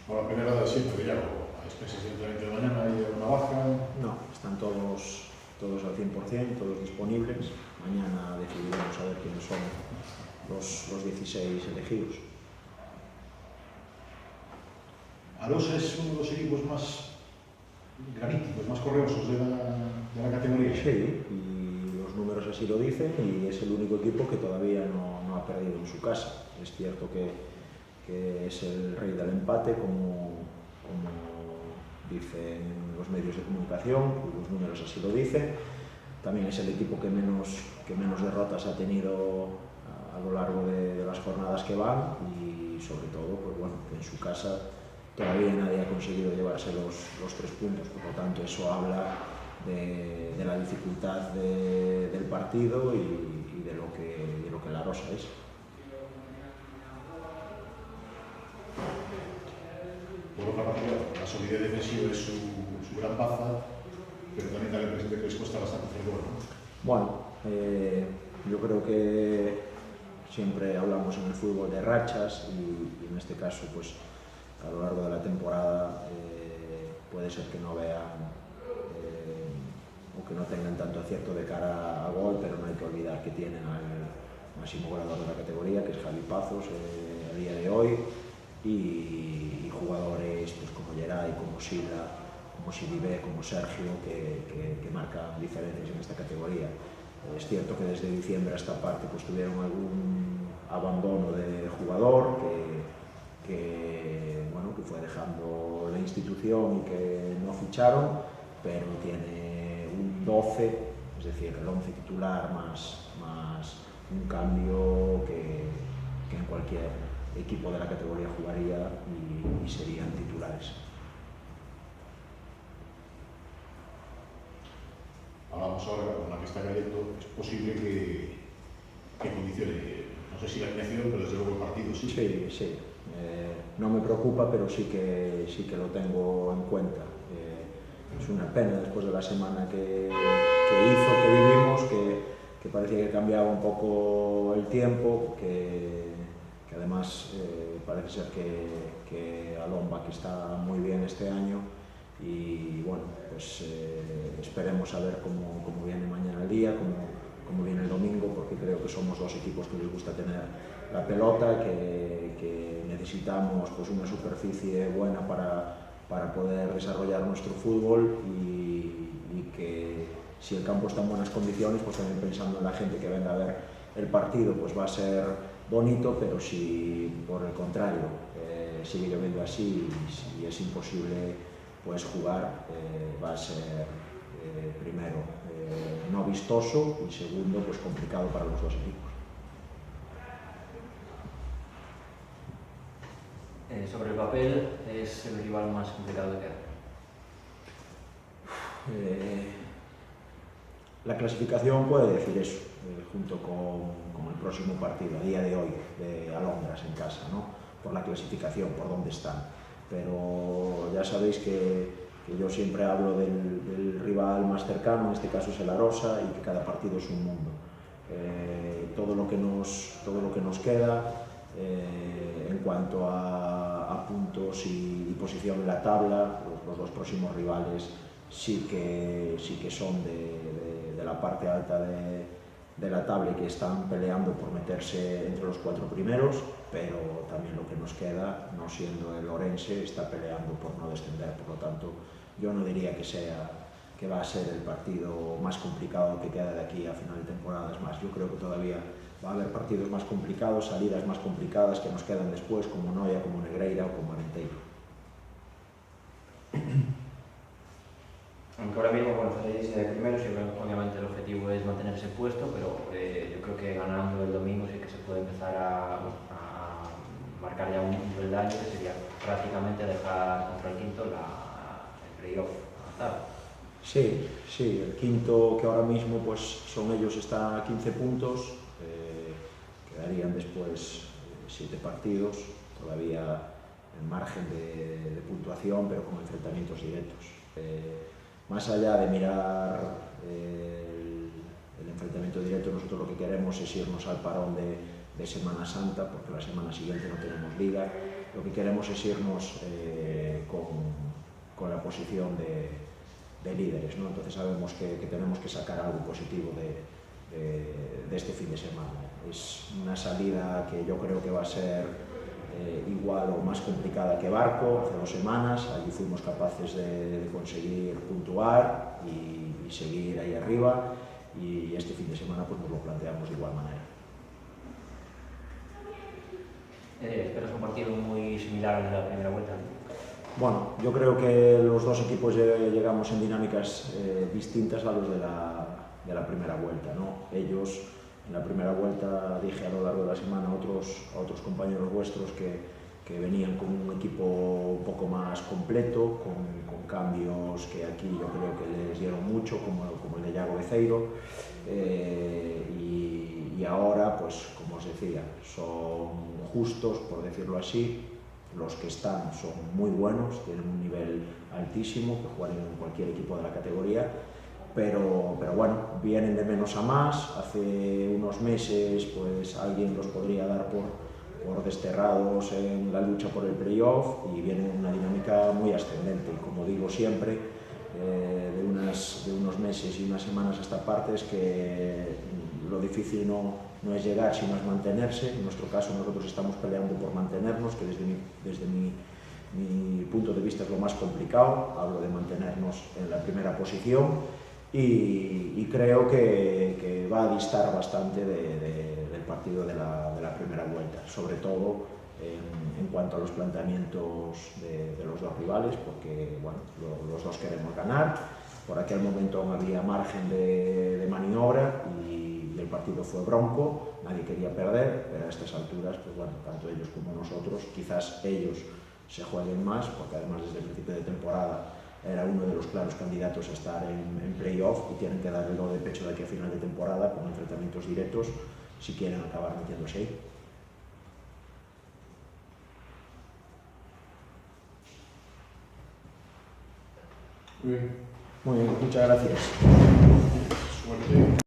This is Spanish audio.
Bueno, la primera de siempre, ya, a expensas de entrenamiento de mañana hay una baja. No, están todos al 100%, todos disponibles. Mañana decidiremos a ver quiénes son los 16 elegidos. Arosa es uno de los equipos más graníticos, más correosos de la categoría. Sí, y los números así lo dicen, y es el único equipo que todavía no ha perdido en su casa. Es cierto que es el rey del empate, como dicen los medios de comunicación, y los números así lo dicen. También es el equipo que menos derrotas ha tenido a lo largo de las jornadas que van, y sobre todo, pues bueno, que en su casa todavía nadie ha conseguido llevarse los 3 puntos, por lo tanto eso habla de la dificultad del partido y de lo que la Arosa es. Por otra parte, la solidez defensiva es su gran baza, pero también da la impresión de que les cuesta bastante hacer gol, ¿no? Bueno, yo creo que siempre hablamos en el fútbol de rachas, y en este caso, pues a lo largo de la temporada puede ser que no vean o que no tengan tanto acierto de cara a gol, pero no hay que olvidar que tienen al máximo goleador de la categoría, que es Javi Pazos, a día de hoy, y jugadores pues, como Geray, como Sila, como Sidibé, como Sergio, que marcan diferencias en esta categoría. Es cierto que desde diciembre a esta parte pues, tuvieron algún abandono de jugador que fue dejando la institución y que no ficharon, pero tiene un 12, es decir, el 11 titular más un cambio que en cualquier equipo de la categoría jugaría y serían titulares. Hablamos ahora con la que está cayendo, es posible que condicione, no sé si la alineación, pero desde luego el partido sí. Sí. No me preocupa, pero sí que lo tengo en cuenta. Es una pena después de la semana que vivimos, que parecía que cambiaba un poco el tiempo, que además parece ser que Alomba que está muy bien este año, y bueno, pues esperemos a ver cómo viene mañana el día, cómo viene el domingo, porque creo que somos dos equipos que les gusta tener la pelota, que necesitamos pues una superficie buena para poder desarrollar nuestro fútbol, y que si el campo está en buenas condiciones, pues también pensando en la gente que venga a ver el partido, pues va a ser bonito, pero si por el contrario sigue lloviendo así y es imposible pues jugar, va a ser primero no vistoso, y segundo pues complicado para los dos equipos. Sobre el papel, ¿es el rival más complicado de quedar? La clasificación puede decir eso, junto con el próximo partido, a día de hoy, de Alondras en casa, ¿no? Por la clasificación, por dónde están. Pero ya sabéis que yo siempre hablo del rival más cercano, en este caso es el Arosa, y que cada partido es un mundo. Todo lo que nos queda en cuanto a puntos y posición en la tabla, los dos próximos rivales sí que son de la parte alta de la tabla, y que están peleando por meterse entre los 4 primeros, pero también lo que nos queda, no siendo el Orense, está peleando por no descender. Por lo tanto, yo no diría que va a ser el partido más complicado que queda de aquí a final de temporada. Es más, yo creo que todavía va a haber partidos más complicados, salidas más complicadas que nos quedan después, como Noia, como Negreira o como Arenteiro. Aunque ahora mismo, bueno, seréis primeros, y obviamente el objetivo es mantener ese puesto, pero yo creo que ganando el domingo sí que se puede empezar a marcar ya un peldaño, que sería prácticamente dejar contra el quinto el playoff avanzado. Sí, el quinto, que ahora mismo pues son ellos, está a 15 puntos, quedarían después 7 partidos, todavía en margen de puntuación, pero con enfrentamientos directos. Más allá de mirar el enfrentamiento directo, nosotros lo que queremos es irnos al parón de Semana Santa, porque la semana siguiente no tenemos liga, lo que queremos es irnos con la posición de líderes, ¿no? Entonces sabemos que tenemos que sacar algo positivo de este fin de semana. Es una salida que yo creo que va a ser igual o más complicada que Barco. Hace 2 semanas allí fuimos capaces de conseguir puntuar y seguir ahí arriba, y este fin de semana pues nos lo planteamos de igual manera. ¿Esperas un partido muy similar al de la primera vuelta? Bueno, yo creo que los dos equipos llegamos en dinámicas distintas a los de la primera vuelta, ¿no? Ellos, en la primera vuelta, dije a lo largo de la semana a otros compañeros vuestros que venían con un equipo un poco más completo, con cambios que aquí yo creo que les dieron mucho, como el de Iago Beceiro, y ahora, pues como os decía, son justos, por decirlo así. Los que están son muy buenos, tienen un nivel altísimo, que juegan en cualquier equipo de la categoría, pero bueno, vienen de menos a más. Hace unos meses pues alguien los podría dar por desterrados en la lucha por el playoff, y vienen en una dinámica muy ascendente. Y como digo siempre, de unos meses y unas semanas a esta parte, es que lo difícil no es llegar, sino es mantenerse. En nuestro caso nosotros estamos peleando por mantenernos, que desde mi punto de vista es lo más complicado. Hablo de mantenernos en la primera posición, y creo que va a distar bastante del partido de la primera vuelta, sobre todo en cuanto a los planteamientos de los dos rivales, porque bueno, los dos queremos ganar. Por aquel momento aún había margen de maniobra, y el partido fue bronco, nadie quería perder, pero a estas alturas, pues bueno, tanto ellos como nosotros, quizás ellos se jueguen más, porque además desde el principio de temporada era uno de los claros candidatos a estar en playoff, y tienen que dar el do de pecho de aquí a final de temporada con enfrentamientos directos si quieren acabar metiéndose ahí. Muy bien. Muy bien, muchas gracias. Suerte.